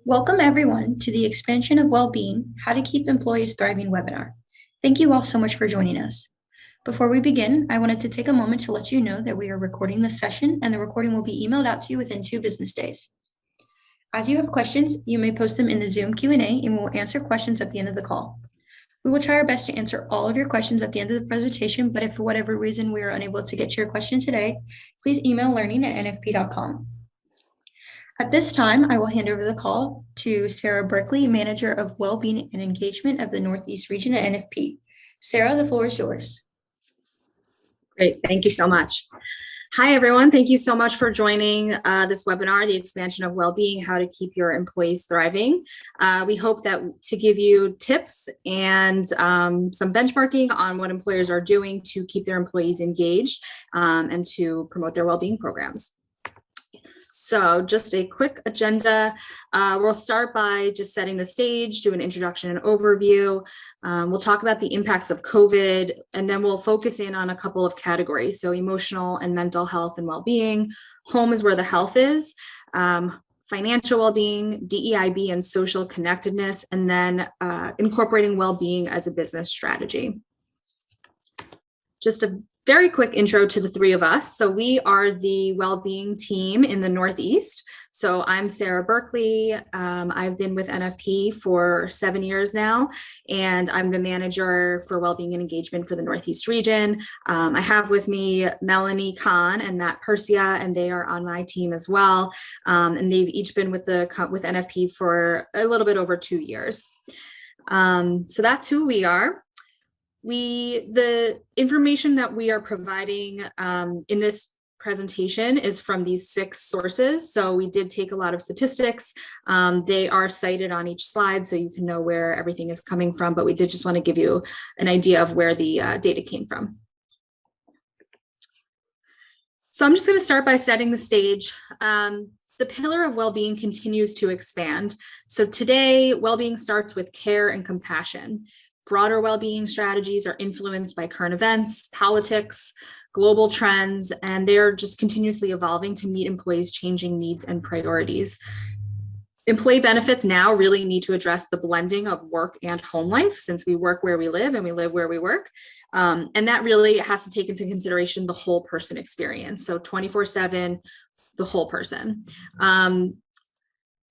Welcome everyone to the Expansion of Wellbeing, How to Keep Employees Thriving webinar. Thank you all so much for joining us. Before we begin, I wanted to take a moment to let you know that we are recording this session and the recording will be emailed out to you within 2 business days. As you have questions, you may post them in the Zoom Q&A and we will answer questions at the end of the call. We will try our best to answer all of your questions at the end of the presentation, but if for whatever reason we are unable to get to your question today, please email learning@nfp.com. At this time, I will hand over the call to Sarah Berkeley, Manager of Wellbeing and Engagement of the Northeast Region at NFP. Sarah, the floor is yours. Great, thank you so much. Hi, everyone. Thank you so much for joining this webinar, The Expansion of Wellbeing, How to Keep Your Employees Thriving. We hope that to give you tips and some benchmarking on what employers are doing to keep their employees engaged and to promote their wellbeing programs. So just a quick agenda. We'll start by just setting the stage, do an introduction and overview. We'll talk about the impacts of COVID, and then we'll focus in on a couple of categories. So emotional and mental health and well-being, home is where the health is, financial well-being, DEI&B and social connectedness, and then incorporating well-being as a business strategy. Just a very quick intro to the three of us. So we are the wellbeing team in the Northeast. So I'm Sarah Berkeley. I've been with NFP for 7 years now, and I'm the manager for wellbeing and engagement for the Northeast region. I have with me Melanie Kahn and Matt Persia, and they are on my team as well. And they've each been with NFP for a little bit over 2 years. So that's who we are. The information that we are providing in this presentation is from these 6 sources. So we did take a lot of statistics. They are cited on each slide so you can know where everything is coming from, but we did just want to give you an idea of where the data came from. So I'm just going to start by setting the stage. The pillar of well-being continues to expand. So today, well-being starts with care and compassion. Broader well-being strategies are influenced by current events, politics, global trends, and they're just continuously evolving to meet employees' changing needs and priorities. Employee benefits now really need to address the blending of work and home life, since we work where we live and we live where we work. And that really has to take into consideration the whole person experience. So 24/7, the whole person.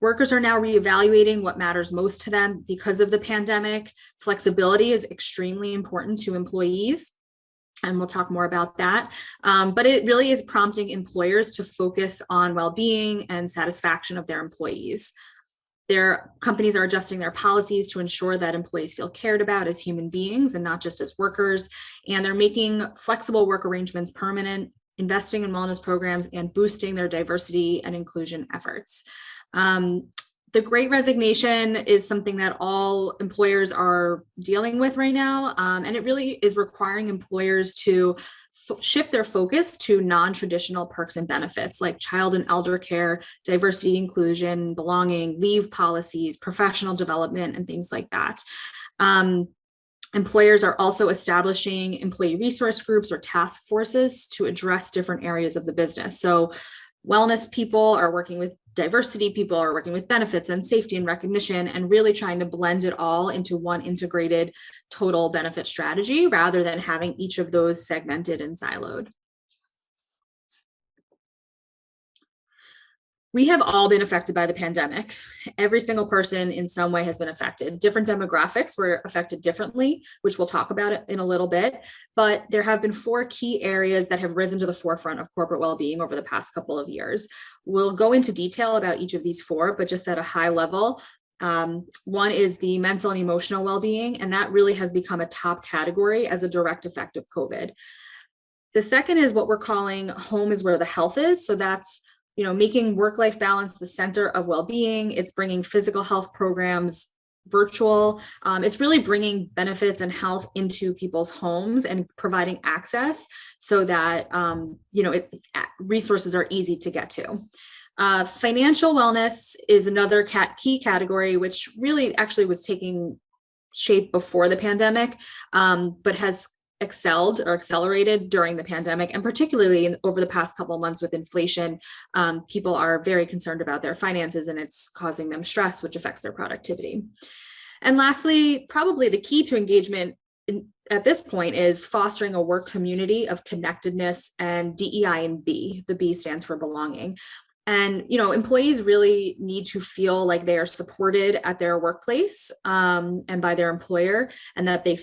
Workers are now reevaluating what matters most to them because of the pandemic. Flexibility is extremely important to employees, and we'll talk more about that. But it really is prompting employers to focus on well-being and satisfaction of their employees. Their companies are adjusting their policies to ensure that employees feel cared about as human beings and not just as workers. And they're making flexible work arrangements permanent, investing in wellness programs, and boosting their diversity and inclusion efforts. The Great Resignation is something that all employers are dealing with right now, and it really is requiring employers to shift their focus to non-traditional perks and benefits like child and elder care, diversity, inclusion, belonging, leave policies, professional development, and things like that. Employers are also establishing employee resource groups or task forces to address different areas of the business. So wellness people are working with diversity people, are working with benefits and safety and recognition, and really trying to blend it all into one integrated total benefit strategy rather than having each of those segmented and siloed. We have all been affected by the pandemic. Every single person in some way has been affected. Different demographics were affected differently, which we'll talk about it in a little bit. But there have been 4 key areas that have risen to the forefront of corporate well-being over the past couple of years. We'll go into detail about each of these 4, but just at a high level. One is the mental and emotional well-being, and that really has become a top category as a direct effect of COVID. The second is what we're calling home is where the health is. So that's making work-life balance the center of well-being. It's bringing physical health programs virtual. It's really bringing benefits and health into people's homes and providing access so that, resources are easy to get to. Financial wellness is another key category, which really actually was taking shape before the pandemic, but has excelled or accelerated during the pandemic, and particularly over the past couple of months with inflation. People are very concerned about their finances, and it's causing them stress, which affects their productivity. And lastly, probably the key to engagement at this point is fostering a work community of connectedness and DEI&B. The B stands for belonging. And, employees really need to feel like they are supported at their workplace and by their employer, and that they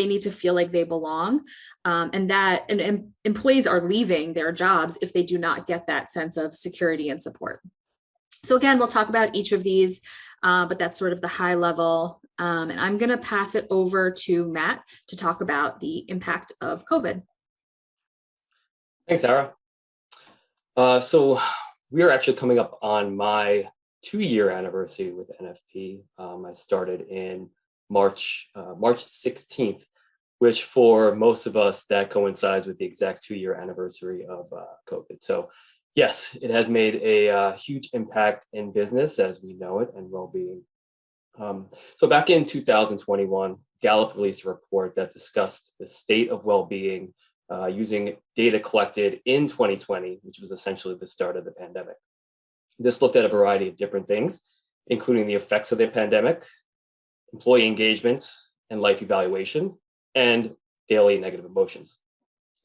need to feel like they belong. And employees are leaving their jobs if they do not get that sense of security and support. So again, we'll talk about each of these, but that's sort of the high level. And I'm going to pass it over to Matt to talk about the impact of COVID. Thanks, Sarah. So we are actually coming up on my 2-year anniversary with NFP. I started in March 16th, which for most of us, that coincides with the exact 2-year anniversary of COVID. So yes, it has made a huge impact in business as we know it and well-being. So back in 2021, Gallup released a report that discussed the state of well-being using data collected in 2020, which was essentially the start of the pandemic. This looked at a variety of different things, including the effects of the pandemic, employee engagement and life evaluation, and daily negative emotions.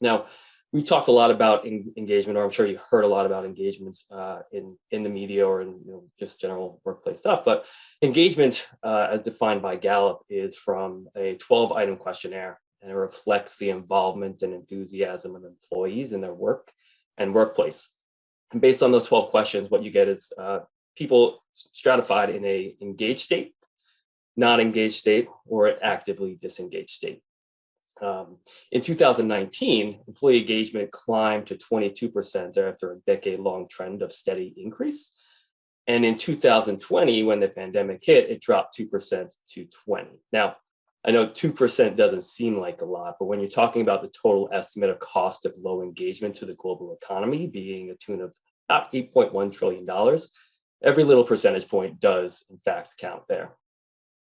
Now, we've talked a lot about engagement, or I'm sure you heard a lot about engagements in the media or in just general workplace stuff. But engagement, as defined by Gallup, is from a 12-item questionnaire, and it reflects the involvement and enthusiasm of employees in their work and workplace. And based on those 12 questions, what you get is people stratified in a engaged state, not engaged state, or actively disengaged state. In 2019, employee engagement climbed to 22% after a decade-long trend of steady increase. And in 2020, when the pandemic hit, it dropped 2% to 20%. Now, I know 2% doesn't seem like a lot, but when you're talking about the total estimate of cost of low engagement to the global economy being a tune of about $8.1 trillion, every little percentage point does, in fact, count there.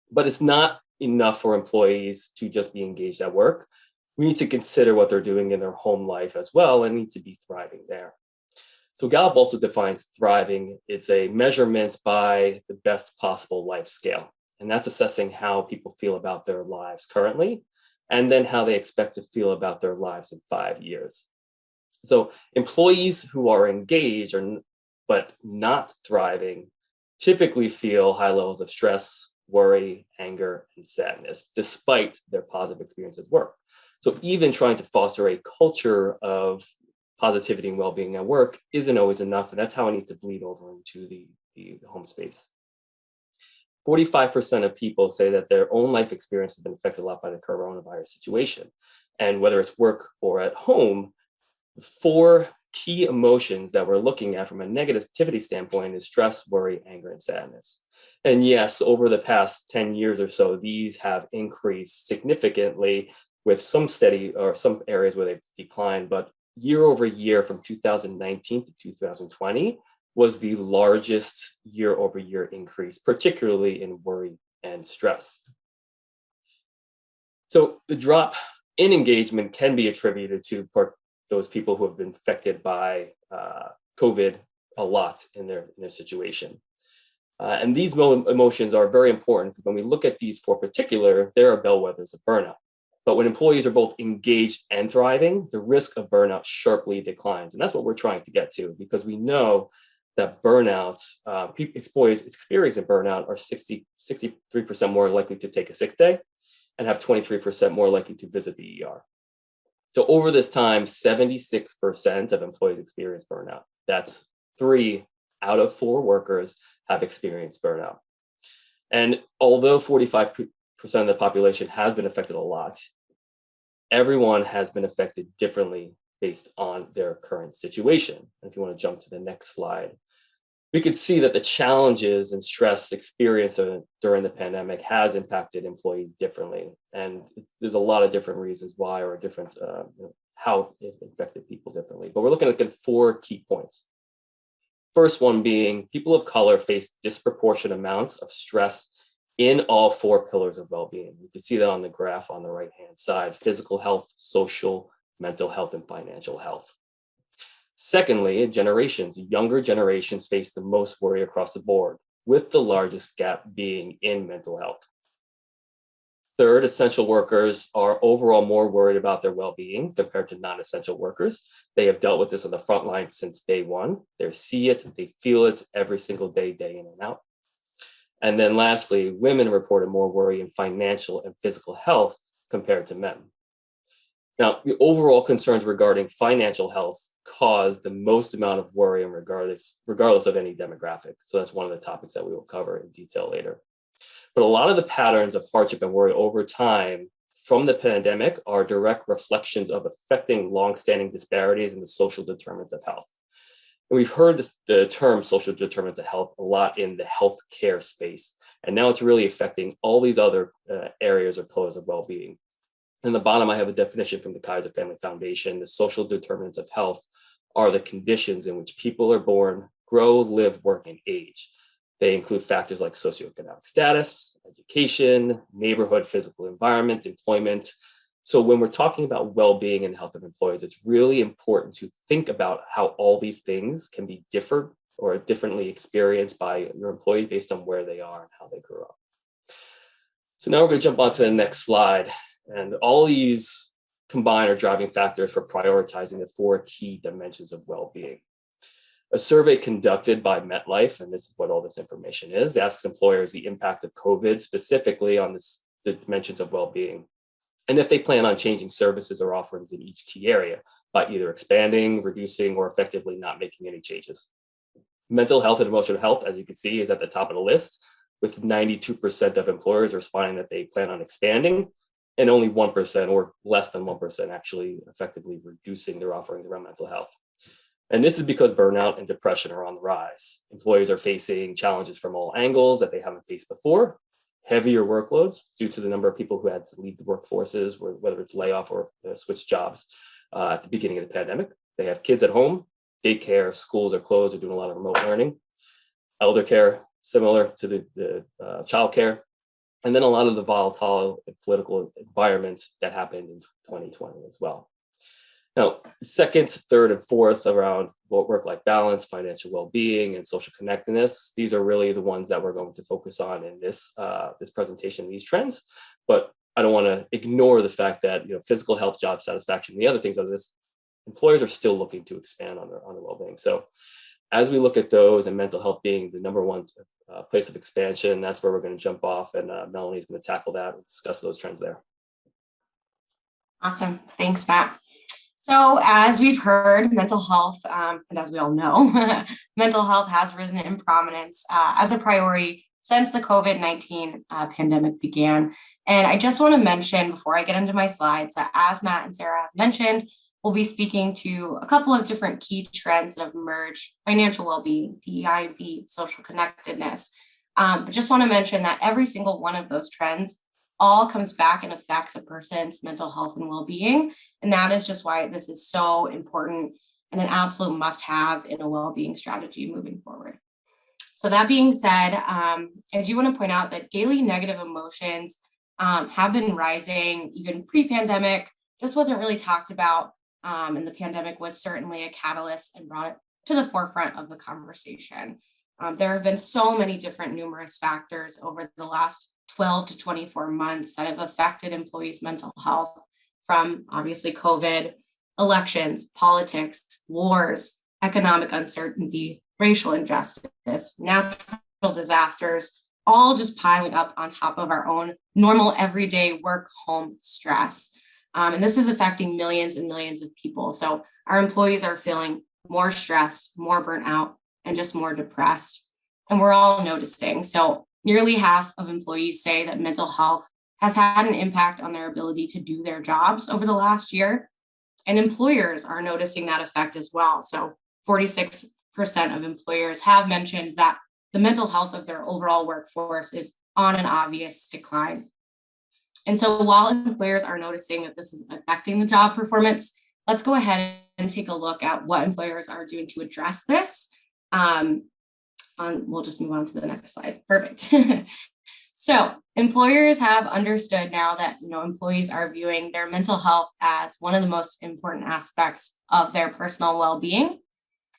But it's not enough for employees to just be engaged at work. We need to consider what they're doing in their home life as well and need to be thriving there. So Gallup also defines thriving. It's a measurement by the best possible life scale. And that's assessing how people feel about their lives currently, and then how they expect to feel about their lives in 5 years. So employees who are engaged but not thriving typically feel high levels of stress, worry, anger, and sadness, despite their positive experiences at work. So even trying to foster a culture of positivity and well-being at work isn't always enough, and that's how it needs to bleed over into the home space. 45% of people say that their own life experience has been affected a lot by the coronavirus situation. And whether it's work or at home, the 4 key emotions that we're looking at from a negativity standpoint is stress, worry, anger, and sadness. And yes, over the past 10 years or so, these have increased significantly with some steady or some areas where they've declined, but year over year from 2019 to 2020 was the largest year over year increase, particularly in worry and stress. So the drop in engagement can be attributed to those people who have been affected by COVID a lot in their situation. And these emotions are very important. When we look at these 4 particular, there are bellwethers of burnout. But when employees are both engaged and thriving, the risk of burnout sharply declines. And that's what we're trying to get to, because we know that burnouts, employees experiencing burnout are 63% more likely to take a sick day and have 23% more likely to visit the ER. So over this time, 76% of employees experience burnout. That's 3 out of 4 workers have experienced burnout. And although 45% of the population has been affected a lot, everyone has been affected differently based on their current situation. And if you want to jump to the next slide, we could see that the challenges and stress experienced during the pandemic has impacted employees differently. And there's a lot of different reasons why, or different how it affected people differently. But we're looking at 4 key points. First one being people of color face disproportionate amounts of stress in all four pillars of well-being. You can see that on the graph on the right-hand side: physical health, social, mental health, and financial health. Secondly, younger generations face the most worry across the board, with the largest gap being in mental health. Third, essential workers are overall more worried about their well-being compared to non-essential workers. They have dealt with this on the front line since day one. They see it, they feel it every single day, day in and out. And then lastly, women reported more worry in financial and physical health compared to men. Now, the overall concerns regarding financial health cause the most amount of worry and regardless of any demographic. So that's one of the topics that we will cover in detail later. But a lot of the patterns of hardship and worry over time from the pandemic are direct reflections of affecting longstanding disparities in the social determinants of health. And we've heard the term social determinants of health a lot in the healthcare space, and now it's really affecting all these other areas or pillars of well-being. In the bottom, I have a definition from the Kaiser Family Foundation. The social determinants of health are the conditions in which people are born, grow, live, work, and age. They include factors like socioeconomic status, education, neighborhood, physical environment, employment. So when we're talking about well-being and health of employees, it's really important to think about how all these things can be different or differently experienced by your employees based on where they are and how they grew up. So now we're going to jump on to the next slide. And all these combined are driving factors for prioritizing the four key dimensions of well-being. A survey conducted by MetLife, and this is what all this information is, asks employers the impact of COVID specifically on the dimensions of well-being, and if they plan on changing services or offerings in each key area by either expanding, reducing, or effectively not making any changes. Mental health and emotional health, as you can see, is at the top of the list, with 92% of employers responding that they plan on expanding, and only 1% or less than 1% actually effectively reducing their offerings around mental health. And this is because burnout and depression are on the rise. Employees are facing challenges from all angles that they haven't faced before, heavier workloads due to the number of people who had to leave the workforces, whether it's layoff or switch jobs at the beginning of the pandemic. They have kids at home, daycare, schools are closed, they're doing a lot of remote learning, elder care, similar to the child care, and then a lot of the volatile political environment that happened in 2020 as well. Now, second, third, and fourth around work-life balance, financial well-being, and social connectedness, these are really the ones that we're going to focus on in this presentation, these trends. But I don't want to ignore the fact that physical health, job satisfaction, the other things of this, employers are still looking to expand on their well-being. So as we look at those, and mental health being the number one place of expansion, that's where we're going to jump off, and Melanie's going to tackle that and discuss those trends there. Awesome. Thanks, Matt. So as we've heard, mental health, and as we all know, mental health has risen in prominence as a priority since the COVID-19 pandemic began. And I just want to mention before I get into my slides that as Matt and Sarah have mentioned, we'll be speaking to a couple of different key trends that have emerged: financial well-being, DEI&B, social connectedness. But just want to mention that every single one of those trends all comes back and affects a person's mental health and well-being. And that is just why this is so important and an absolute must-have in a well-being strategy moving forward. So that being said, I do want to point out that daily negative emotions have been rising even pre-pandemic. Just wasn't really talked about, and the pandemic was certainly a catalyst and brought it to the forefront of the conversation. There have been so many different numerous factors over the last 12 to 24 months that have affected employees' mental health, from obviously COVID, elections, politics, wars, economic uncertainty, racial injustice, natural disasters, all just piling up on top of our own normal everyday work-home stress. And this is affecting millions and millions of people. So our employees are feeling more stressed, more burnt out, and just more depressed. And we're all noticing. So nearly half of employees say that mental health has had an impact on their ability to do their jobs over the last year. And employers are noticing that effect as well. So 46% of employers have mentioned that the mental health of their overall workforce is on an obvious decline. And so while employers are noticing that this is affecting the job performance, let's go ahead and take a look at what employers are doing to address this. We'll just move on to the next slide. Perfect. So employers have understood now that, employees are viewing their mental health as one of the most important aspects of their personal well-being.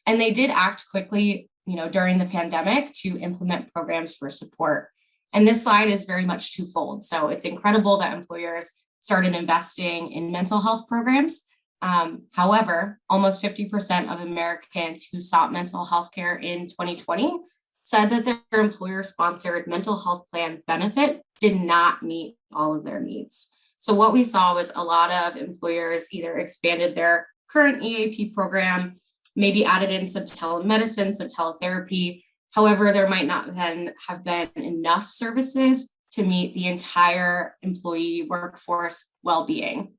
And they did act quickly, during the pandemic to implement programs for support. And this slide is very much twofold. So it's incredible that employers started investing in mental health programs. However, almost 50% of Americans who sought mental health care in 2020 said that their employer-sponsored mental health plan benefit did not meet all of their needs. So what we saw was a lot of employers either expanded their current EAP program, maybe added in some telemedicine, some teletherapy. However, there might not have been enough services to meet the entire employee workforce well-being.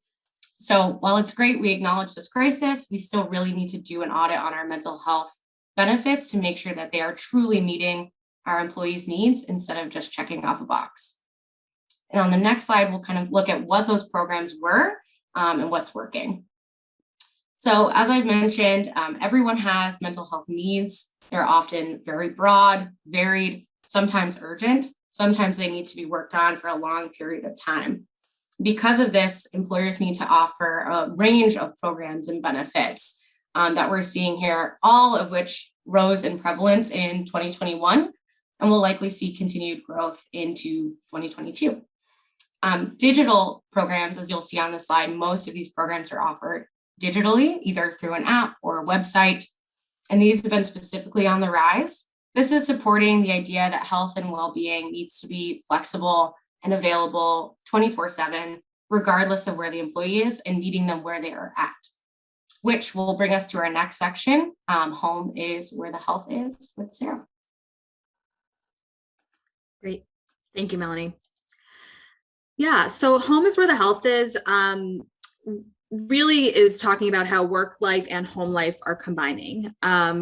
So while it's great we acknowledge this crisis, we still really need to do an audit on our mental health benefits to make sure that they are truly meeting our employees' needs instead of just checking off a box. And on the next slide, we'll kind of look at what those programs were and what's working. So as I've mentioned, everyone has mental health needs. They're often very broad, varied, sometimes urgent. Sometimes they need to be worked on for a long period of time. Because of this, employers need to offer a range of programs and benefits that we're seeing here, all of which rose in prevalence in 2021 and will likely see continued growth into 2022. Digital programs, as you'll see on the slide, most of these programs are offered digitally, either through an app or a website, and these have been specifically on the rise. This is supporting the idea that health and well-being needs to be flexible and available 24/7, regardless of where the employee is, and meeting them where they are at, which will bring us to our next section. Home is where the health is, with Sarah. Great. Thank you, Melanie. Yeah, so home is where the health is. Really is talking about how work life and home life are combining.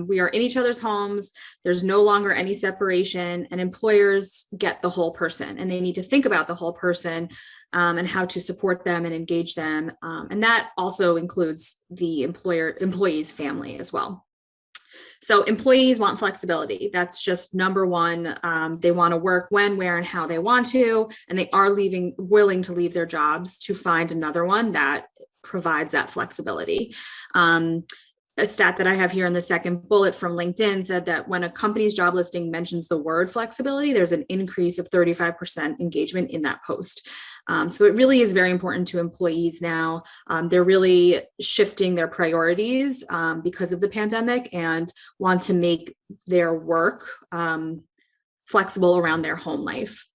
We are in each other's homes. There's no longer any separation, and employers get the whole person, and they need to think about the whole person and how to support them and engage them. And that also includes the employee's family as well. So employees want flexibility. That's just number one. They want to work when, where, and how they want to, and they are willing to leave their jobs to find another one that provides that flexibility. A stat that I have here in the second bullet from LinkedIn said that when a company's job listing mentions the word flexibility, there's an increase of 35% engagement in that post. So it really is very important to employees now. They're really shifting their priorities because of the pandemic and want to make their work flexible around their home life.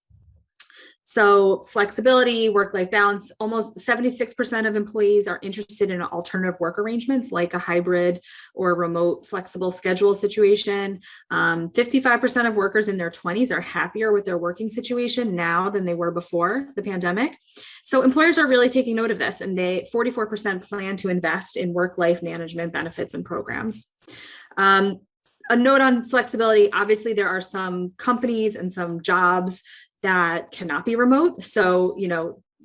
So flexibility, work-life balance, almost 76% of employees are interested in alternative work arrangements like a hybrid or remote flexible schedule situation. 55% of workers in their 20s are happier with their working situation now than they were before the pandemic. So employers are really taking note of this, and 44% plan to invest in work-life management benefits and programs. A note on flexibility, obviously there are some companies and some jobs that cannot be remote. So,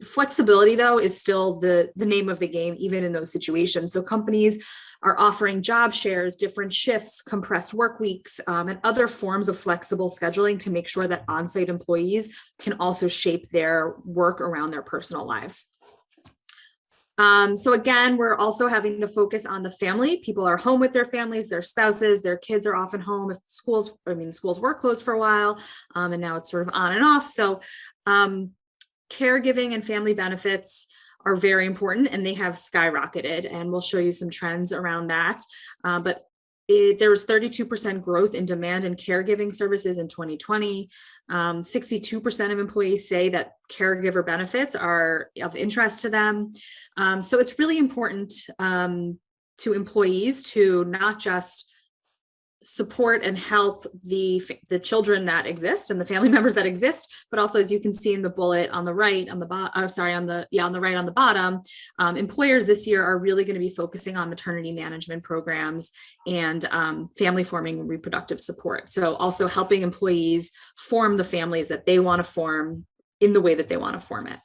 flexibility though is still the name of the game, even in those situations. So companies are offering job shares, different shifts, compressed work weeks, and other forms of flexible scheduling to make sure that on-site employees can also shape their work around their personal lives. So again, we're also having to focus on the family. People are home with their families, their spouses, their kids are often home. If schools were closed for a while, and now it's sort of on and off. So caregiving and family benefits are very important, and they have skyrocketed, and we'll show you some trends around that. But there was 32% growth in demand in caregiving services in 2020. 62% of employees say that caregiver benefits are of interest to them. So it's really important to employees to not just support and help the children that exist and the family members that exist, but also, as you can see in the bullet on the right, on the bottom, employers this year are really going to be focusing on maternity management programs and family forming and reproductive support. So also helping employees form the families that they want to form in the way that they want to form it.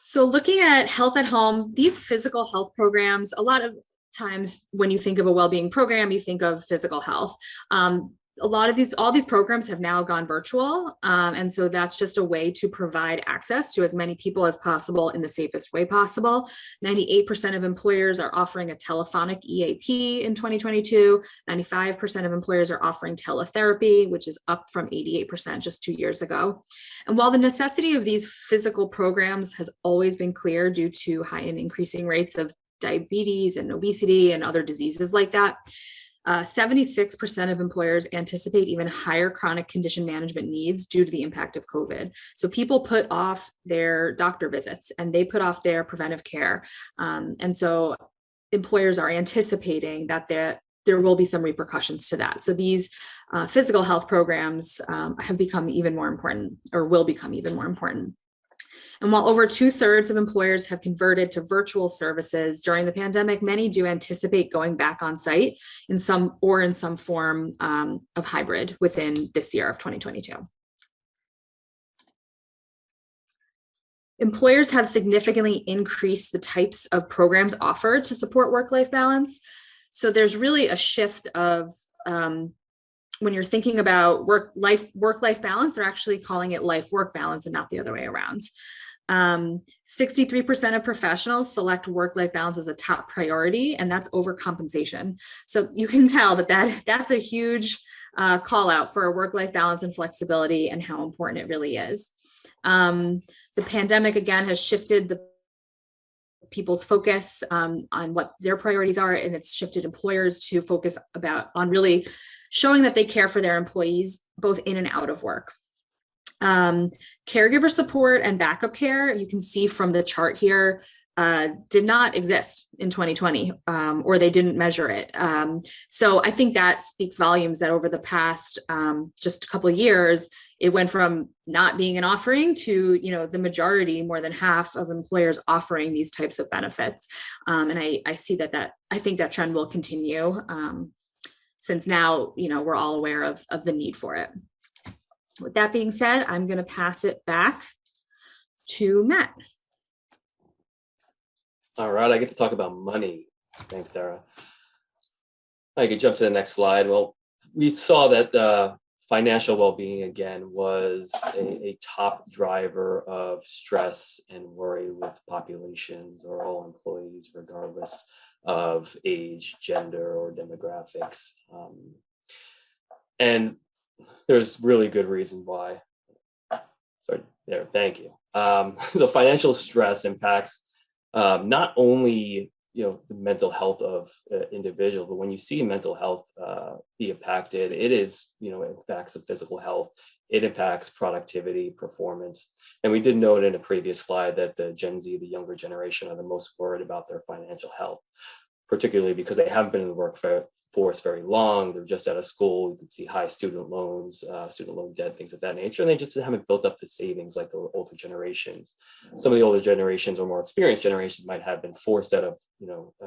So looking at health at home, these physical health programs, a lot of times when you think of a well-being program, you think of physical health. all these programs have now gone virtual. And so that's just a way to provide access to as many people as possible in the safest way possible. 98% of employers are offering a telephonic EAP in 2022. 95% of employers are offering teletherapy, which is up from 88% just 2 years ago. And while the necessity of these physical programs has always been clear due to high and increasing rates of diabetes and obesity and other diseases like that, 76% of employers anticipate even higher chronic condition management needs due to the impact of COVID. So people put off their doctor visits and they put off their preventive care. And so employers are anticipating that there will be some repercussions to that. So these physical health programs have become even more important, or will become even more important. And while over 2/3 of employers have converted to virtual services during the pandemic, many do anticipate going back on site in some form of hybrid within this year of 2022. Employers have significantly increased the types of programs offered to support work-life balance. So there's really a shift of when you're thinking about work-life balance, they're actually calling it life-work balance and not the other way around. 63% of professionals select work-life balance as a top priority, and that's overcompensation. So you can tell that's a huge call out for work-life balance and flexibility and how important it really is. The pandemic, again, has shifted the people's focus on what their priorities are, and it's shifted employers to focus on really showing that they care for their employees both in and out of work. Caregiver support and backup care, you can see from the chart here, did not exist in 2020, or they didn't measure it. So I think that speaks volumes that over the past just a couple of years, it went from not being an offering to, the majority, more than half of employers offering these types of benefits. And I see I think that trend will continue since now, we're all aware of the need for it. With that being said, I'm going to pass it back to Matt. All right, I get to talk about money. Thanks, Sarah. I could jump to the next slide. Well, we saw that financial well-being, again, was a top driver of stress and worry with populations or all employees, regardless of age, gender, or demographics. And there's really good reason why. Sorry, there, thank you. The financial stress impacts not only the mental health of individual, but when you see mental health be impacted, it is it impacts the physical health. It impacts productivity, performance, and we did note in a previous slide that the Gen Z, the younger generation, are the most worried about their financial health, particularly because they haven't been in the workforce very long. They're just out of school. You can see high student loans, student loan debt, things of that nature. And they just haven't built up the savings like the older generations. Some of the older generations or more experienced generations might have been forced out of,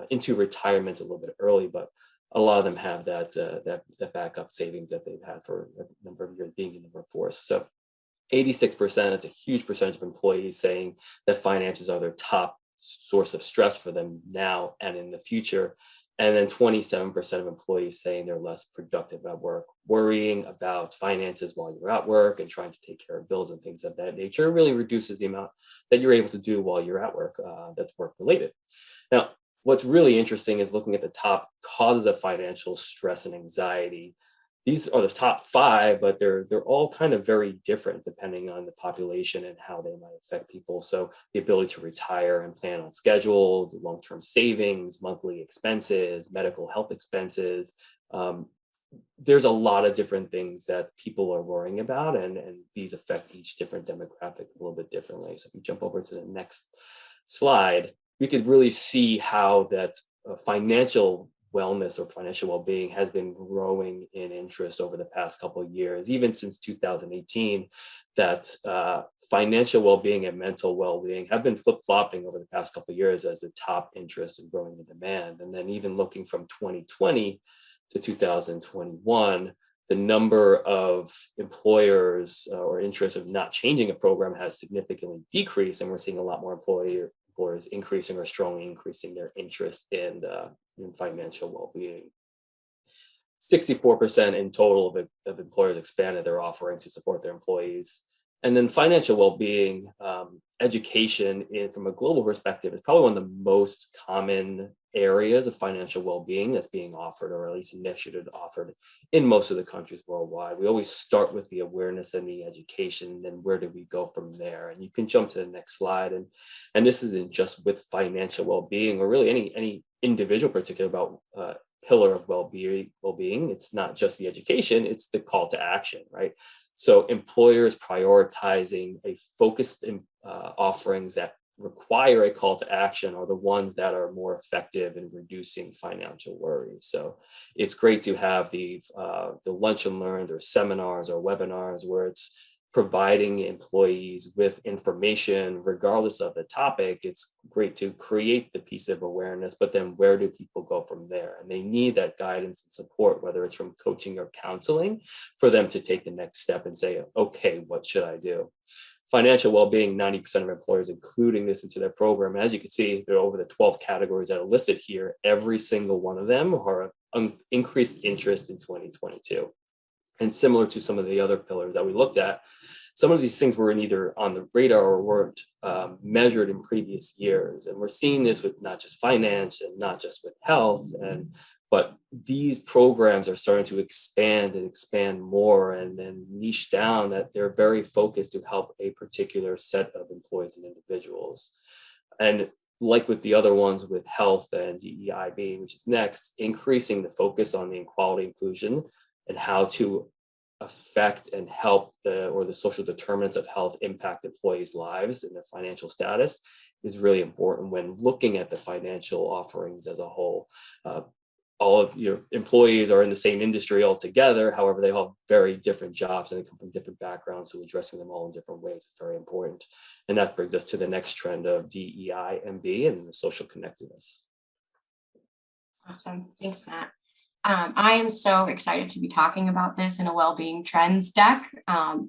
into retirement a little bit early, but a lot of them have that backup savings that they've had for a number of years being in the workforce. So 86%, it's a huge percentage of employees saying that finances are their top source of stress for them now and in the future. And then 27% of employees saying they're less productive at work. Worrying about finances while you're at work and trying to take care of bills and things of that nature really reduces the amount that you're able to do while you're at work that's work related. Now, what's really interesting is looking at the top causes of financial stress and anxiety. These are the top 5, but they're all kind of very different depending on the population and how they might affect people. So the ability to retire and plan on schedule, long-term savings, monthly expenses, medical health expenses. There's a lot of different things that people are worrying about, and these affect each different demographic a little bit differently. So if we jump over to the next slide, we could really see how that financial wellness or financial well-being has been growing in interest over the past couple of years, even since 2018, that financial well-being and mental well-being have been flip-flopping over the past couple of years as the top interest and growing in demand. And then even looking from 2020 to 2021, the number of employers or interest of not changing a program has significantly decreased, and we're seeing a lot more employers increasing or strongly increasing their interest in financial well-being. 64% in total of employers expanded their offering to support their employees. And then financial well-being, education from a global perspective is probably one of the most common areas of financial well-being that's being offered, or at least initiative offered in most of the countries worldwide. We always start with the awareness and the education, and where do we go from there? And you can jump to the next slide. And this isn't just with financial well-being, or really any individual particular about pillar of well-being. It's not just the education, it's the call to action, right? So employers prioritizing a focused offerings that require a call to action are the ones that are more effective in reducing financial worries. So it's great to have the lunch and learns or seminars or webinars where it's providing employees with information regardless of the topic. It's great to create the piece of awareness, but then where do people go from there? And they need that guidance and support, whether it's from coaching or counseling, for them to take the next step and say, okay, what should I do? Financial well-being, 90% of employers including this into their program. As you can see, there are over the 12 categories that are listed here. Every single one of them are increased interest in 2022. And similar to some of the other pillars that we looked at, some of these things were either on the radar or weren't measured in previous years. And we're seeing this with not just finance and not just with health, but these programs are starting to expand more and then niche down, that they're very focused to help a particular set of employees and individuals. And like with the other ones with health and DEI&B, which is next, increasing the focus on the equality inclusion and how to affect and help the social determinants of health impact employees' lives and their financial status is really important when looking at the financial offerings as a whole. All of your employees are in the same industry altogether. However, they all have very different jobs and they come from different backgrounds. So addressing them all in different ways is very important. And that brings us to the next trend of DEI&B and the social connectedness. Awesome. Thanks, Matt. I am so excited to be talking about this in a well-being trends deck,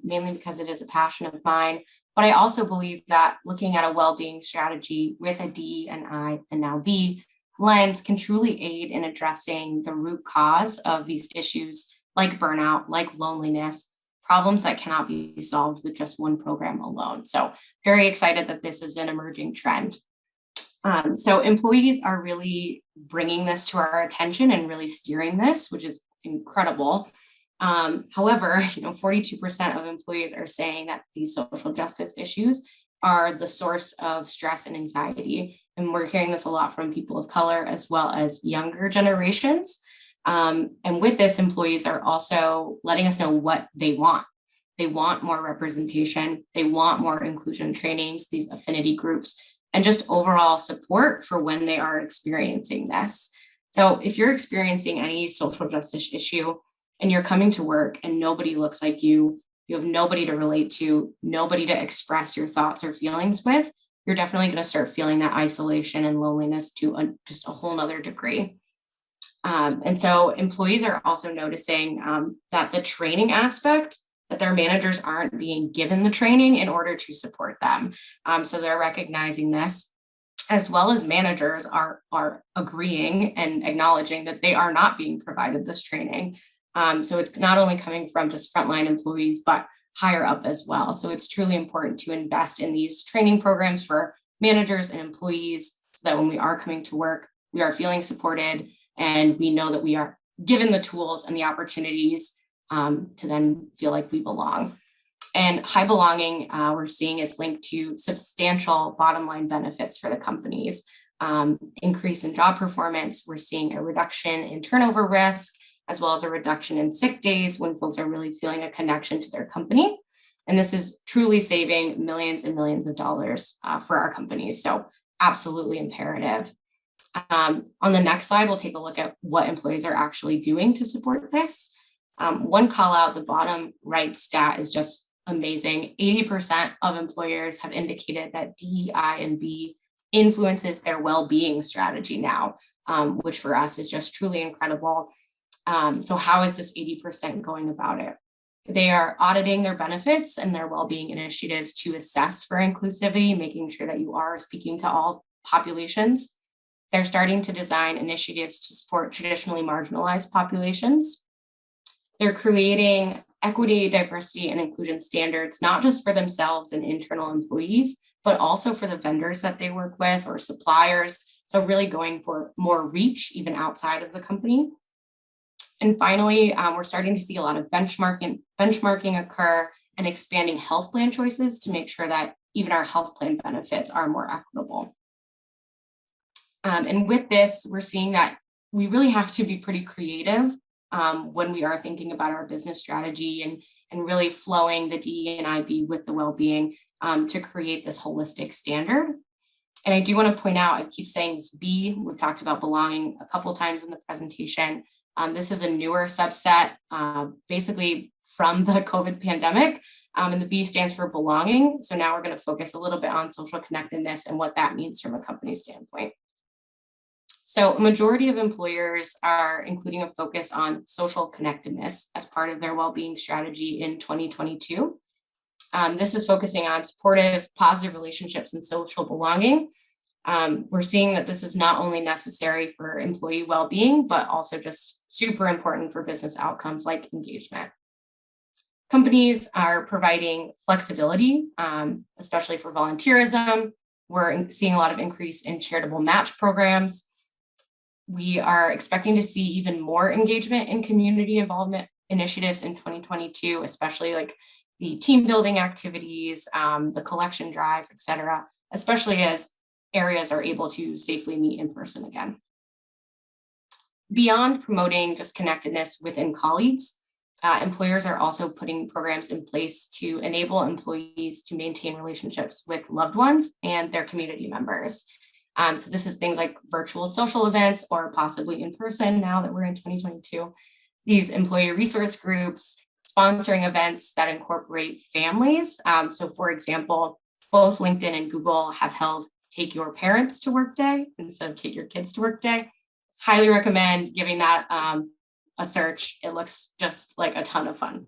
mainly because it is a passion of mine. But I also believe that looking at a well-being strategy with a DE&I and now B lens can truly aid in addressing the root cause of these issues like burnout, like loneliness, problems that cannot be solved with just one program alone. So very excited that this is an emerging trend. So employees are really bringing this to our attention and really steering this, which is incredible. However, 42% of employees are saying that these social justice issues are the source of stress and anxiety. And we're hearing this a lot from people of color as well as younger generations. And with this, employees are also letting us know what they want. They want more representation. They want more inclusion trainings, these affinity groups, and just overall support for when they are experiencing this. So if you're experiencing any social justice issue and you're coming to work and nobody looks like you have nobody to relate to, nobody to express your thoughts or feelings with, you're definitely going to start feeling that isolation and loneliness to just a whole nother degree. And so employees are also noticing that the training aspect, that their managers aren't being given the training in order to support them. So they're recognizing this, as well as managers are agreeing and acknowledging that they are not being provided this training. So it's not only coming from just frontline employees, but higher up as well. So it's truly important to invest in these training programs for managers and employees so that when we are coming to work, we are feeling supported and we know that we are given the tools and the opportunities to then feel like we belong. And high belonging, we're seeing is linked to substantial bottom line benefits for the companies. Increase in job performance, we're seeing a reduction in turnover risk, as well as a reduction in sick days when folks are really feeling a connection to their company. And this is truly saving millions and millions of dollars for our companies. So absolutely imperative. On the next slide, we'll take a look at what employees are actually doing to support this. One call out, the bottom right stat is just amazing. 80% of employers have indicated that DEI&B influences their well-being strategy now, which for us is just truly incredible. So how is this 80% going about it? They are auditing their benefits and their well-being initiatives to assess for inclusivity, making sure that you are speaking to all populations. They're starting to design initiatives to support traditionally marginalized populations. They're creating equity, diversity, and inclusion standards, not just for themselves and internal employees, but also for the vendors that they work with or suppliers. So really going for more reach even outside of the company. And finally, we're starting to see a lot of benchmarking occur and expanding health plan choices to make sure that even our health plan benefits are more equitable. And with this, we're seeing that we really have to be pretty creative when we are thinking about our business strategy and really flowing the DE&I&B with the well-being to create this holistic standard. And I do want to point out, I keep saying this B, we've talked about belonging a couple times in the presentation. This is a newer subset, basically from the COVID pandemic, and the B stands for belonging. So now we're going to focus a little bit on social connectedness and what that means from a company standpoint. So a majority of employers are including a focus on social connectedness as part of their well-being strategy in 2022. This is focusing on supportive, positive relationships and social belonging. We're seeing that this is not only necessary for employee well-being, but also just super important for business outcomes like engagement. Companies are providing flexibility, especially for volunteerism. We're seeing a lot of increase in charitable match programs. We are expecting to see even more engagement in community involvement initiatives in 2022, especially like the team building activities, the collection drives, et cetera, especially as areas are able to safely meet in person again. Beyond promoting just connectedness within colleagues, employers are also putting programs in place to enable employees to maintain relationships with loved ones and their community members. So this is things like virtual social events or possibly in person now that we're in 2022. These employee resource groups, sponsoring events that incorporate families. So for example, both LinkedIn and Google have held Take Your Parents to Work Day instead of Take Your Kids to Work Day. Highly recommend giving that a search. It looks just like a ton of fun.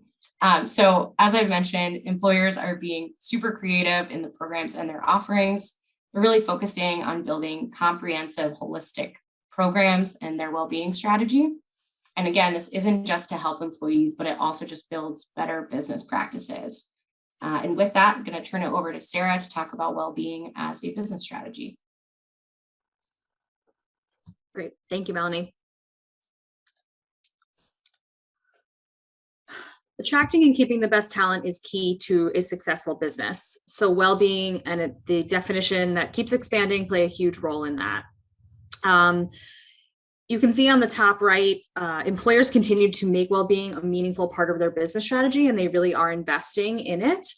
So as I've mentioned, employers are being super creative in the programs and their offerings. They're really focusing on building comprehensive, holistic programs and their well-being strategy. And again, this isn't just to help employees, but it also just builds better business practices. And with that, I'm going to turn it over to Sarah to talk about well-being as a business strategy. Great. Thank you, Melanie. Attracting and keeping the best talent is key to a successful business. So well-being and the definition that keeps expanding play a huge role in that. You can see on the top right, employers continue to make well-being a meaningful part of their business strategy, and they really are investing in it.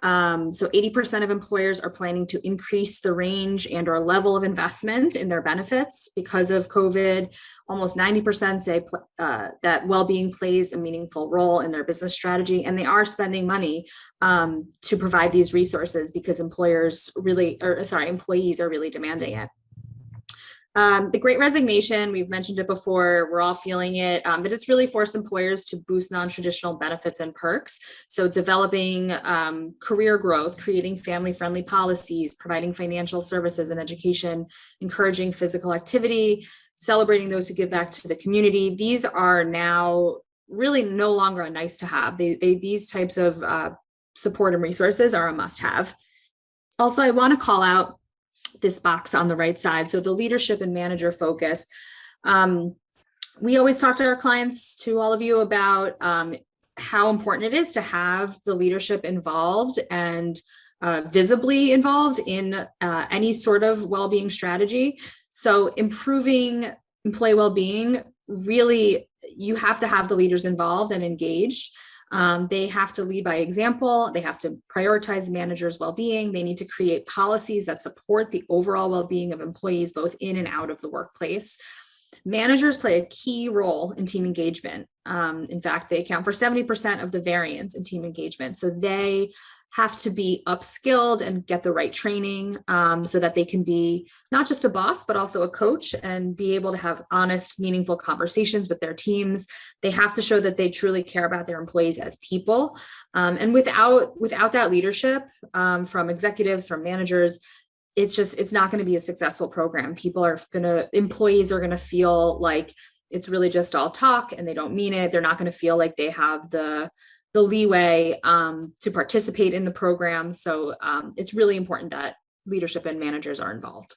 So 80% of employers are planning to increase the range and or level of investment in their benefits because of COVID. Almost 90% say that well-being plays a meaningful role in their business strategy, and they are spending money to provide these resources because employees are really demanding it. The Great Resignation, we've mentioned it before, we're all feeling it, but it's really forced employers to boost non-traditional benefits and perks. So developing career growth, creating family-friendly policies, providing financial services and education, encouraging physical activity, celebrating those who give back to the community. These are now really no longer a nice to have. These types of support and resources are a must-have. Also, I want to call out this box on the right side. So the leadership and manager focus. We always talk to our clients, to all of you, about how important it is to have the leadership involved and visibly involved in any sort of well-being strategy. So improving employee well-being, really, you have to have the leaders involved and engaged. They have to lead by example. They have to prioritize the manager's well-being. They need to create policies that support the overall well-being of employees, both in and out of the workplace. Managers play a key role in team engagement. In fact, they account for 70% of the variance in team engagement. So they have to be upskilled and get the right training so that they can be not just a boss, but also a coach and be able to have honest, meaningful conversations with their teams. They have to show that they truly care about their employees as people. And without that leadership from executives, from managers, it's not going to be a successful program. Employees are going to feel like it's really just all talk and they don't mean it. They're not going to feel like they have the leeway to participate in the program. So it's really important that leadership and managers are involved.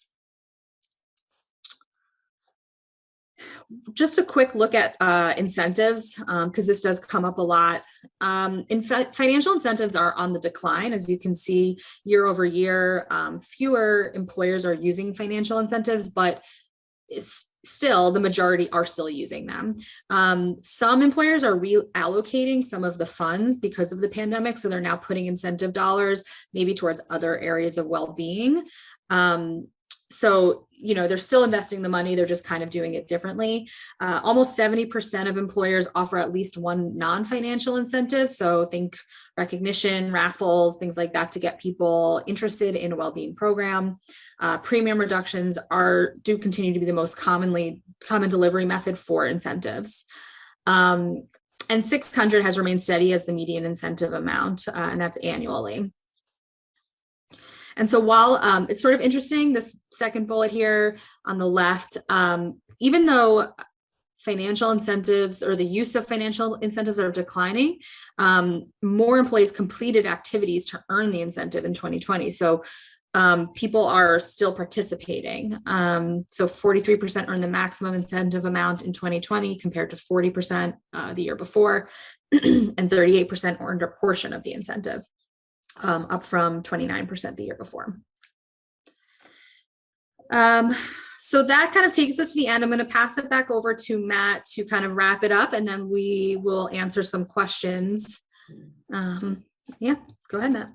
Just a quick look at incentives, because this does come up a lot. In fact, financial incentives are on the decline. As you can see, year over year, fewer employers are using financial incentives, but still the majority are still using them. Some employers are reallocating some of the funds because of the pandemic. So they're now putting incentive dollars maybe towards other areas of well-being. So, they're still investing the money, they're just kind of doing it differently. Almost 70% of employers offer at least one non-financial incentive. So think recognition, raffles, things like that to get people interested in a well-being program. Premium reductions do continue to be the most common delivery method for incentives. And 600 has remained steady as the median incentive amount, and that's annually. And so while it's sort of interesting, this second bullet here on the left, even though financial incentives or the use of financial incentives are declining, more employees completed activities to earn the incentive in 2020. So people are still participating. So 43% earned the maximum incentive amount in 2020 compared to 40% the year before, and 38% earned a portion of the incentive. Up from 29% the year before. So that kind of takes us to the end. I'm going to pass it back over to Matt to kind of wrap it up, and then we will answer some questions. Yeah, go ahead, Matt.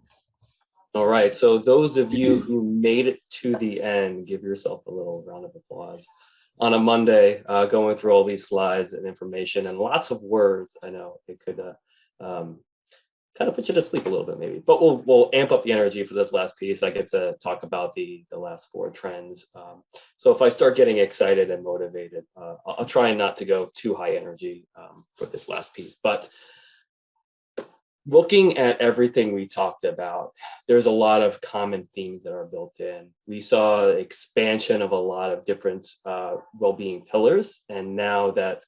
All right. So those of you who made it to the end, give yourself a little round of applause. On a Monday, going through all these slides and information and lots of words, I know it could kind of put you to sleep a little bit maybe, but we'll amp up the energy for this last piece. I get to talk about the last 4 trends. So if I start getting excited and motivated, I'll try not to go too high energy for this last piece. But looking at everything we talked about, there's a lot of common themes that are built in. We saw expansion of a lot of different well-being pillars. And now that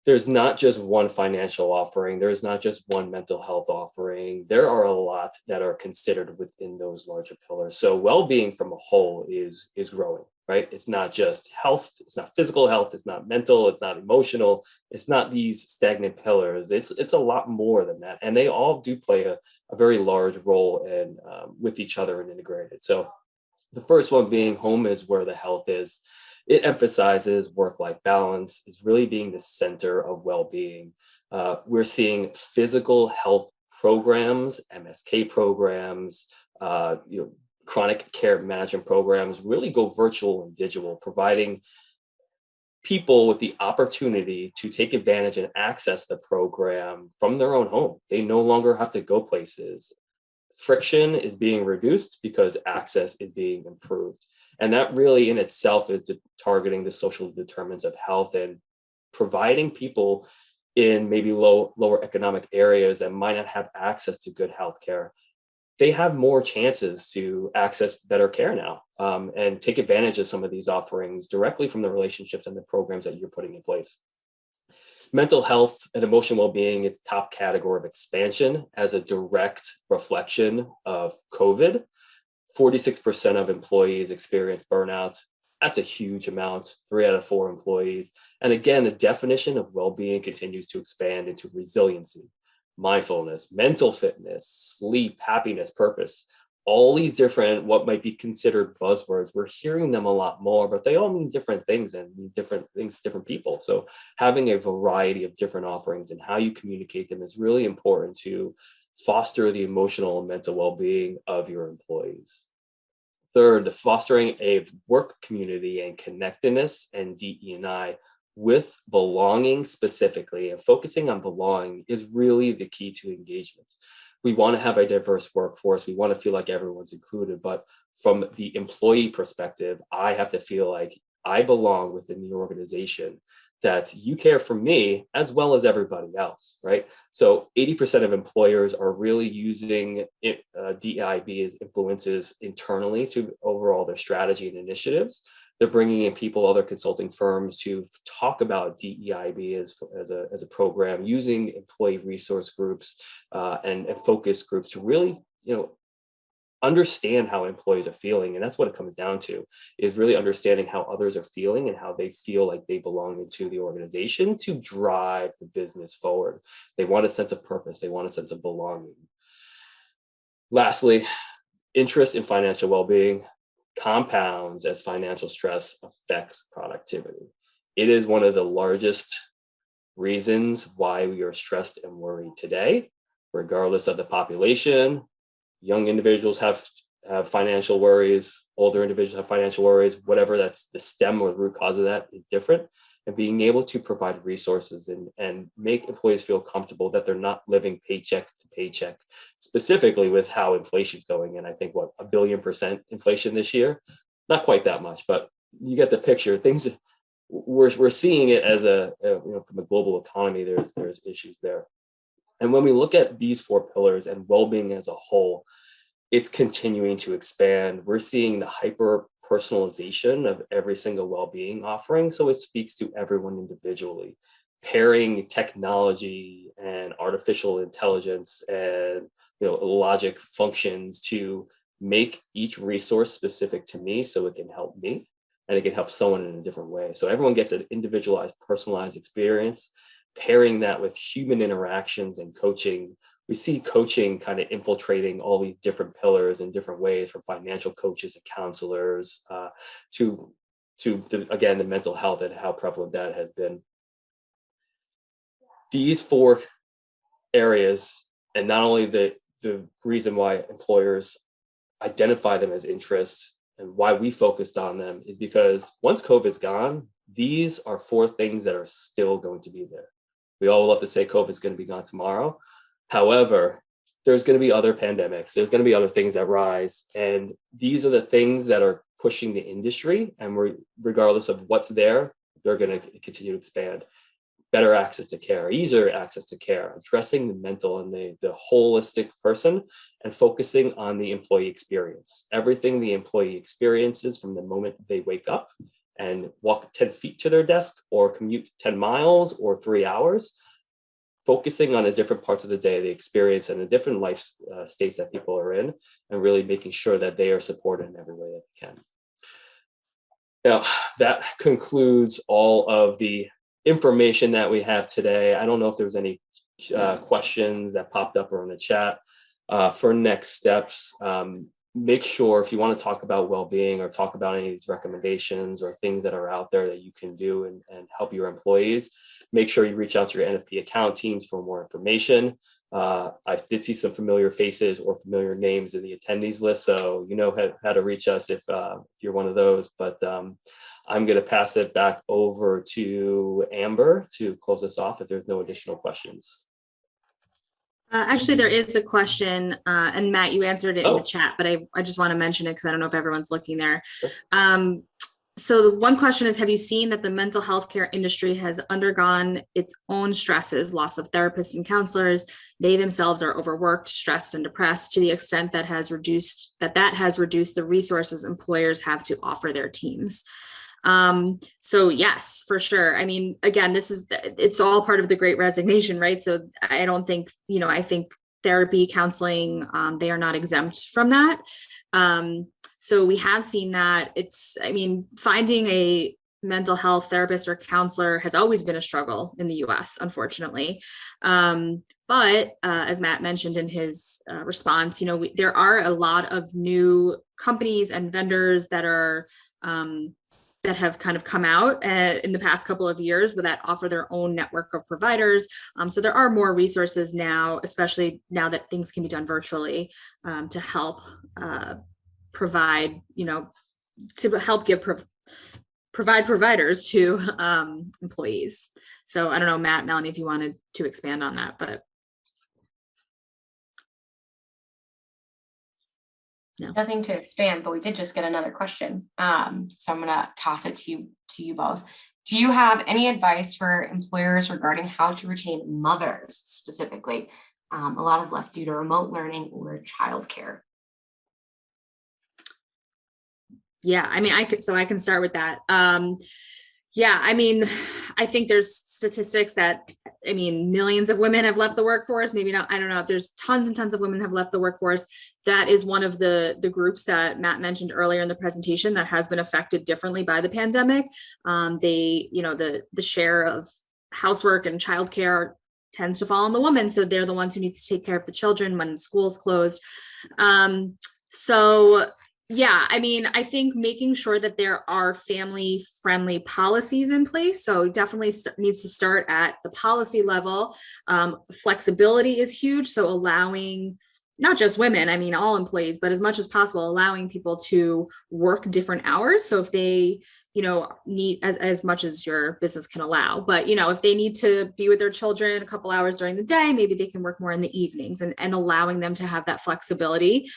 there's not just one financial offering, there's not just one mental health offering, there are a lot that are considered within those larger pillars. So well-being from a whole is growing, right? It's not just health, it's not physical health, it's not mental, it's not emotional, it's not these stagnant pillars. It's a lot more than that. And they all do play a very large role in with each other and integrated. So the first one being home is where the health is. It emphasizes work-life balance is really being the center of well-being. We're seeing physical health programs, MSK programs, chronic care management programs really go virtual and digital, providing people with the opportunity to take advantage and access the program from their own home. They no longer have to go places. Friction is being reduced because access is being improved. And that really in itself is targeting the social determinants of health and providing people in maybe lower economic areas that might not have access to good health care. They have more chances to access better care now and take advantage of some of these offerings directly from the relationships and the programs that you're putting in place. Mental health and emotional well-being is top category of expansion as a direct reflection of COVID. 46% of employees experience burnout. That's a huge amount, 3 out of 4 employees. And again, the definition of well-being continues to expand into resiliency, mindfulness, mental fitness, sleep, happiness, purpose. All these different, what might be considered buzzwords, we're hearing them a lot more, but they all mean different things and mean different things to different people. So having a variety of different offerings and how you communicate them is really important to foster the emotional and mental well-being of your employees. Third, the fostering a work community and connectedness and DE&I with belonging specifically, and focusing on belonging is really the key to engagement. We want to have a diverse workforce. We want to feel like everyone's included, but from the employee perspective, I have to feel like I belong within the organization, that you care for me as well as everybody else, right? So 80% of employers are really using DEI&B as influences internally to overall their strategy and initiatives. They're bringing in people, other consulting firms, to talk about DEI&B as a program, using employee resource groups and focus groups to really, understand how employees are feeling. And that's what it comes down to, is really understanding how others are feeling and how they feel like they belong into the organization to drive the business forward. They want a sense of purpose. They want a sense of belonging. Lastly, interest in financial well-being compounds as financial stress affects productivity. It is one of the largest reasons why we are stressed and worried today, regardless of the population. Young individuals have financial worries, older individuals have financial worries, whatever that's the stem or the root cause of that is different. And being able to provide resources and make employees feel comfortable that they're not living paycheck to paycheck, specifically with how inflation's going. And I think 1 billion% inflation this year, not quite that much, but you get the picture. Things we're seeing it as from a global economy, there's issues there. And when we look at these 4 pillars and well-being as a whole, it's continuing to expand. We're seeing the hyper personalization of every single well-being offering. So it speaks to everyone individually, pairing technology and artificial intelligence and logic functions to make each resource specific to me so it can help me and it can help someone in a different way. So everyone gets an individualized, personalized experience. Pairing that with human interactions and coaching, we see coaching kind of infiltrating all these different pillars in different ways, from financial coaches and counselors to the mental health and how prevalent that has been. These 4 areas, and not only the reason why employers identify them as interests and why we focused on them, is because once COVID's gone, these are 4 things that are still going to be there. We all love to say COVID's going to be gone tomorrow. However, there's going to be other pandemics. There's going to be other things that rise. And these are the things that are pushing the industry. And regardless of what's there, they're going to continue to expand. Better access to care, easier access to care, addressing the mental and the holistic person, and focusing on the employee experience. Everything the employee experiences from the moment they wake up and walk 10 feet to their desk or commute 10 miles or 3 hours, focusing on the different parts of the day, the experience and the different life states that people are in, and really making sure that they are supported in every way that they can. Now, that concludes all of the information that we have today. I don't know if there's any questions that popped up or in the chat. For next steps, make sure if you want to talk about well-being or talk about any of these recommendations or things that are out there that you can do and help your employees, make sure you reach out to your NFP account teams for more information. I did see some familiar faces or familiar names in the attendees list, so you know how to reach us if you're one of those. But I'm going to pass it back over to Amber to close us off if there's no additional questions. Actually, there is a question, and Matt, you answered it in the chat, but I just want to mention it because I don't know if everyone's looking there. Sure. So the one question is, have you seen that the mental health care industry has undergone its own stresses, loss of therapists and counselors? They themselves are overworked, stressed, and depressed to the extent that has reduced the resources employers have to offer their teams. So yes, for sure. I mean, again, it's all part of the Great Resignation, right? So I don't think, I think therapy, counseling, they are not exempt from that. So we have seen that finding a mental health therapist or counselor has always been a struggle in the US, unfortunately. But as Matt mentioned in his response, there are a lot of new companies and vendors that are that have kind of come out in the past couple of years that offer their own network of providers. So there are more resources now, especially now that things can be done virtually, to help provide, to help provide providers to employees. So I don't know, Matt, Melanie, if you wanted to expand on that, but. No. Nothing to expand, but we did just get another question. So I'm going to toss it to you both. Do you have any advice for employers regarding how to retain mothers specifically? A lot of left due to remote learning or childcare. Yeah, I mean, I can start with that. Yeah, I mean, I think there's statistics that, I mean, millions of women have left the workforce. Maybe not, I don't know. There's tons and tons of women have left the workforce. That is one of the groups that Matt mentioned earlier in the presentation that has been affected differently by the pandemic. They, you know, the share of housework and childcare tends to fall on the woman. So they're the ones who need to take care of the children when school's closed. So yeah, I mean, I think making sure that there are family-friendly policies in place. So definitely needs to start at the policy level. Flexibility is huge. So allowing not just women, I mean, all employees, but as much as possible, allowing people to work different hours. So if they, you know, need as much as your business can allow, but, you know, if they need to be with their children a couple hours during the day, maybe they can work more in the evenings, and allowing them to have that flexibility.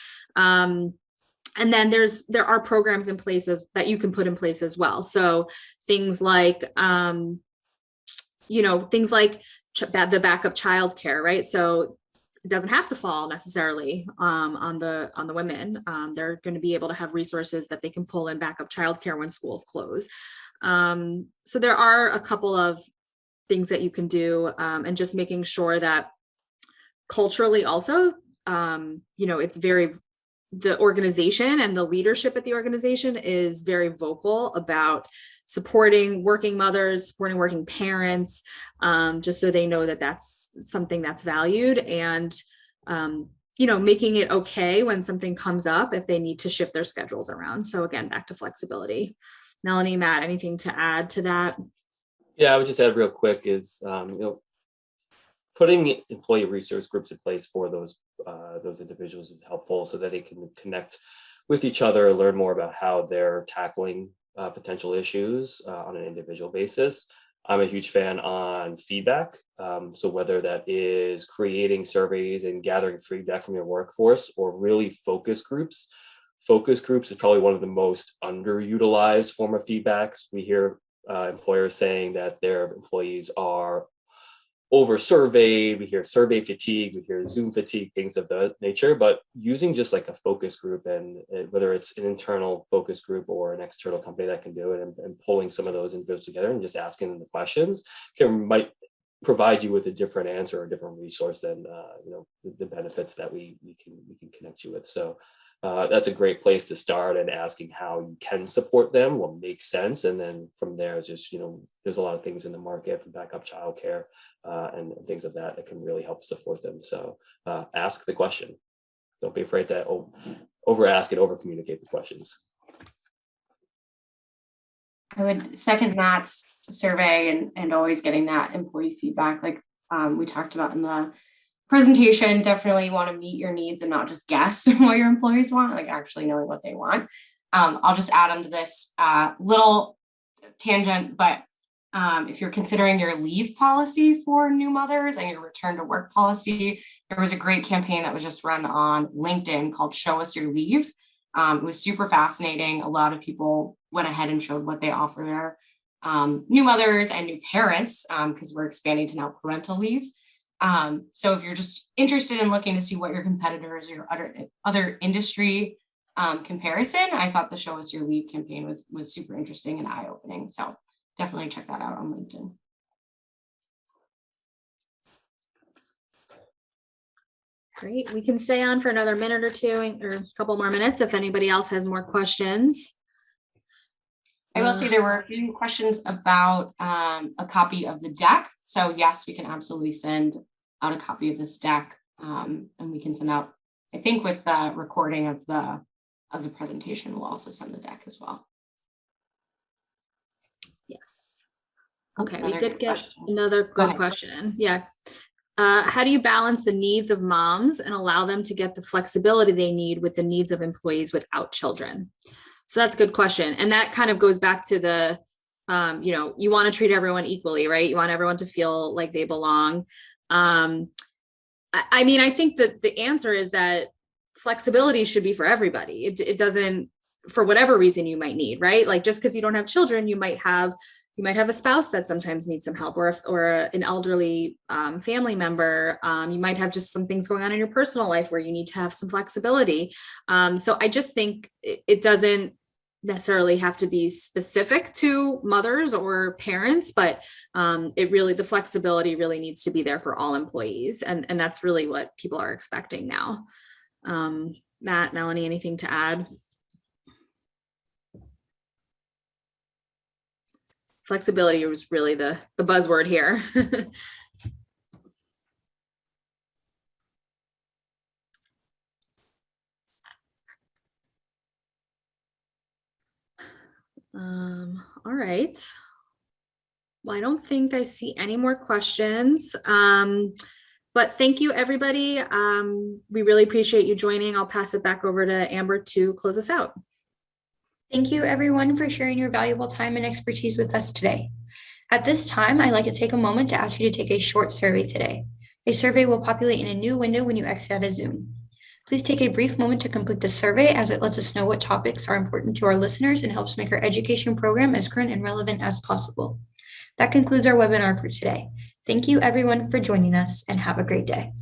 And then there are programs in places that you can put in place as well. So things like, you know, things like the backup childcare, right? So it doesn't have to fall necessarily on the women. They're going to be able to have resources that they can pull in backup childcare when schools close. So there are a couple of things that you can do, and just making sure that culturally also, you know, it's the organization and the leadership at the organization is very vocal about supporting working mothers, supporting working parents, just so they know that that's something that's valued, and, you know, making it okay when something comes up if they need to shift their schedules around. So again, back to flexibility. Melanie, Matt, anything to add to that? Yeah, I would just add real quick is, you know, putting employee resource groups in place for those individuals is helpful, so that they can connect with each other, learn more about how they're tackling potential issues on an individual basis. I'm a huge fan on feedback. So whether that is creating surveys and gathering feedback from your workforce, or really focus groups. Focus groups is probably one of the most underutilized form of feedbacks. We hear employers saying that their employees are over surveyed, we hear survey fatigue, we hear Zoom fatigue, things of that nature, but using just like a focus group, and whether it's an internal focus group or an external company that can do it, and pulling some of those individuals together and just asking them the questions might provide you with a different answer or a different resource than you know, the benefits that we can connect you with. So that's a great place to start, and asking how you can support them, what makes sense. And then from there, just, you know, there's a lot of things in the market for backup childcare and things of that can really help support them. So ask the question. Don't be afraid to over ask and over communicate the questions. I would second Matt's survey and always getting that employee feedback. Like we talked about in the presentation, definitely want to meet your needs and not just guess what your employees want, like actually knowing what they want. I'll just add onto this little tangent, but if you're considering your leave policy for new mothers and your return to work policy, there was a great campaign that was just run on LinkedIn called Show Us Your Leave. It was super fascinating. A lot of people went ahead and showed what they offer their new mothers and new parents, because we're expanding to now parental leave. So if you're just interested in looking to see what your competitors or your other industry comparison, I thought the Show Us Your Leave campaign was super interesting and eye-opening. So definitely check that out on LinkedIn. Great. We can stay on for another minute or two, or a couple more minutes if anybody else has more questions. I will say there were a few questions about a copy of the deck. So yes, we can absolutely send out a copy of this deck, and we can send out, I think with the recording of the presentation, we'll also send the deck as well. Yes. Okay, Another we did get question. another good question. Yeah. How do you balance the needs of moms and allow them to get the flexibility they need with the needs of employees without children? So that's a good question. And that kind of goes back to the, you know, you want to treat everyone equally, right? You want everyone to feel like they belong. I mean, I think that the answer is that flexibility should be for everybody. It doesn't, for whatever reason you might need, right? Like just because you don't have children, you might have a spouse that sometimes needs some help, or an elderly family member. You might have just some things going on in your personal life where you need to have some flexibility. So I just think it doesn't necessarily have to be specific to mothers or parents, but the flexibility really needs to be there for all employees. And that's really what people are expecting now. Matt, Melanie, anything to add? Flexibility was really the buzzword here. All right. Well, I don't think I see any more questions. But thank you, everybody. We really appreciate you joining. I'll pass it back over to Amber to close us out. Thank you, everyone, for sharing your valuable time and expertise with us today. At this time, I'd like to take a moment to ask you to take a short survey today. A survey will populate in a new window when you exit out of Zoom. Please take a brief moment to complete the survey, as it lets us know what topics are important to our listeners and helps make our education program as current and relevant as possible. That concludes our webinar for today. Thank you, everyone, for joining us, and have a great day.